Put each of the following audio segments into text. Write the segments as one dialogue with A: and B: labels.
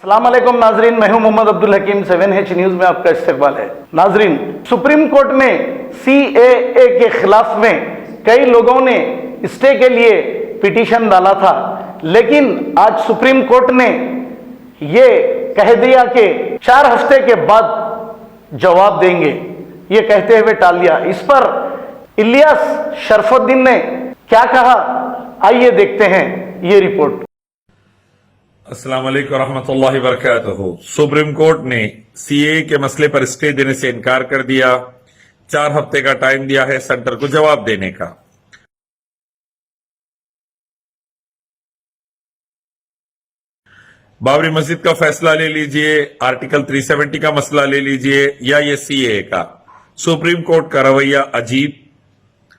A: अस्सलाम वालेकुम नाजरीन, मैं हूं मोहम्मद अब्दुल हकीम। 7H न्यूज में आपका इस्तकबाल है। नाजरीन, सुप्रीम कोर्ट में CAA के खिलाफ में कई लोगों ने स्टे के लिए पिटीशन डाला था, लेकिन आज सुप्रीम कोर्ट ने ये कह दिया कि 4 हफ्ते के बाद जवाब देंगे, ये कहते हुए टाल दिया। इस पर इलियास शरफुद्दीन ने क्या कहा, आइए देखते हैं ये रिपोर्ट।
B: अस्सलाम वालेकुम रहमतुल्लाहि व बरकातहू। सुप्रीम कोर्ट ने CAA के मसले पर स्टे देने से इनकार कर दिया। 4 हफ्ते का टाइम दिया है सेंटर को जवाब देने का। बाबरी मस्जिद का फैसला ले लीजिए, आर्टिकल 370 का मसला ले लीजिए, या ये CAA का। सुप्रीम कोर्ट का रवैया अजीब,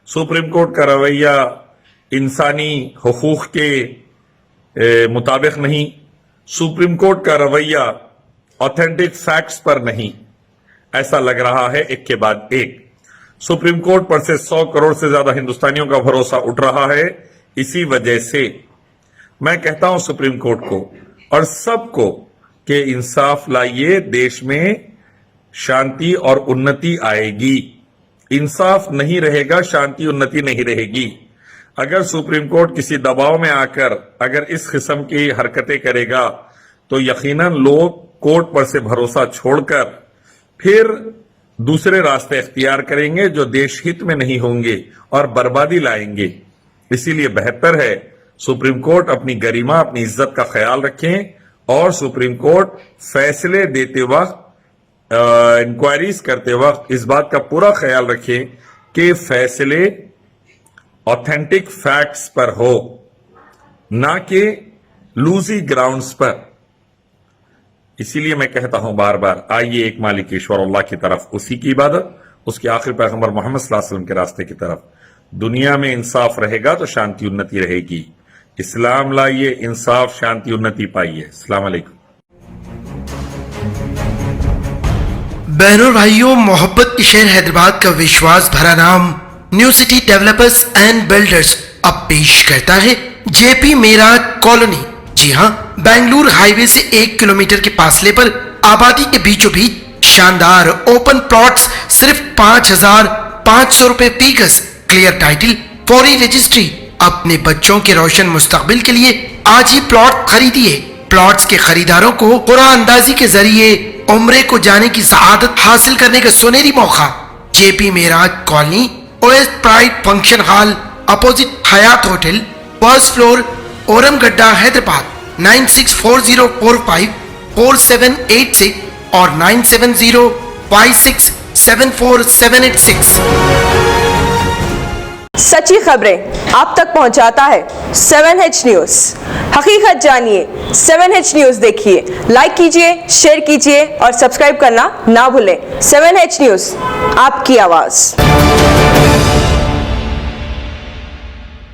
B: सुप्रीम कोर्ट का रवैया इंसानी हुकूक के मुताबिक नहीं, सुप्रीम कोर्ट का रवैया ऑथेंटिक फैक्ट्स पर नहीं। ऐसा लग रहा है एक के बाद एक। सुप्रीम कोर्ट पर से 100 करोड़ से ज्यादा हिंदुस्तानियों का भरोसा उठ रहा है। इसी वजह से मैं कहता हूं सुप्रीम कोर्ट को और सबको कि इंसाफ लाइए, देश में शांति और उन्नति आएगी। इंसाफ नहीं रहेगा, शांति उन्नति नहीं रहेगी। अगर सुप्रीम कोर्ट किसी दबाव में आकर अगर इस किस्म की हरकतें करेगा तो यकीनन लोग कोर्ट पर से भरोसा छोड़कर फिर दूसरे रास्ते इख्तियार करेंगे जो देश हित में नहीं होंगे और बर्बादी लाएंगे। इसीलिए बेहतर है सुप्रीम कोर्ट अपनी गरिमा, अपनी इज्जत का ख्याल रखें और सुप्रीम कोर्ट फैसले देते वक्त, इंक्वायरीज करते वक्त इस बात का पूरा ख्याल रखें कि फैसले ऑथेंटिक फैक्ट्स पर हो, ना कि लूजी ग्राउंड्स पर। इसीलिए मैं कहता हूं बार बार, आइए एक मालिक ईश्वर अल्लाह की तरफ, उसी की इबादत, उसके आखिरी पैगंबर मोहम्मद सल्लल्लाहु अलैहि वसल्लम के रास्ते की तरफ। दुनिया में इंसाफ रहेगा तो शांति उन्नति रहेगी। इस्लाम लाइए, इंसाफ, शांति उन्नति पाइए। अस्सलाम वालेकुम।
C: बहनों भाइयों, मोहब्बत के शहर हैदराबाद का विश्वास भरा नाम new city developers and builders अब पेश करता है JP मेराज कॉलोनी। जी हां, बेंगलुरु हाईवे से 1 किलोमीटर के फासले पर आबादी के बीचों बीच शानदार ओपन प्लॉट्स सिर्फ 5,500 रुपए फी गज, क्लियर टाइटल, फौरी रजिस्ट्री। अपने बच्चों के रोशन मुस्तकबिल के लिए आज ही प्लॉट खरीदिए। प्लॉट्स के खरीदारों को कुरान अंदाजी के जरिए उम्रे को जाने की सआदत हासिल करने का सुनहरी मौका। JP Meraj colony, OS pride function hall, opposite Hyatt hotel, first floor, Ormagadda, Hyderabad. 9640454786 और 9705674786।
D: सच्ची खबरें आप तक पहुंचाता है 7H न्यूज। हकीकत जानिए, 7H न्यूज देखिए, लाइक कीजिए, शेयर कीजिए और सब्सक्राइब करना ना भूलें। 7H न्यूज, आपकी आवाज।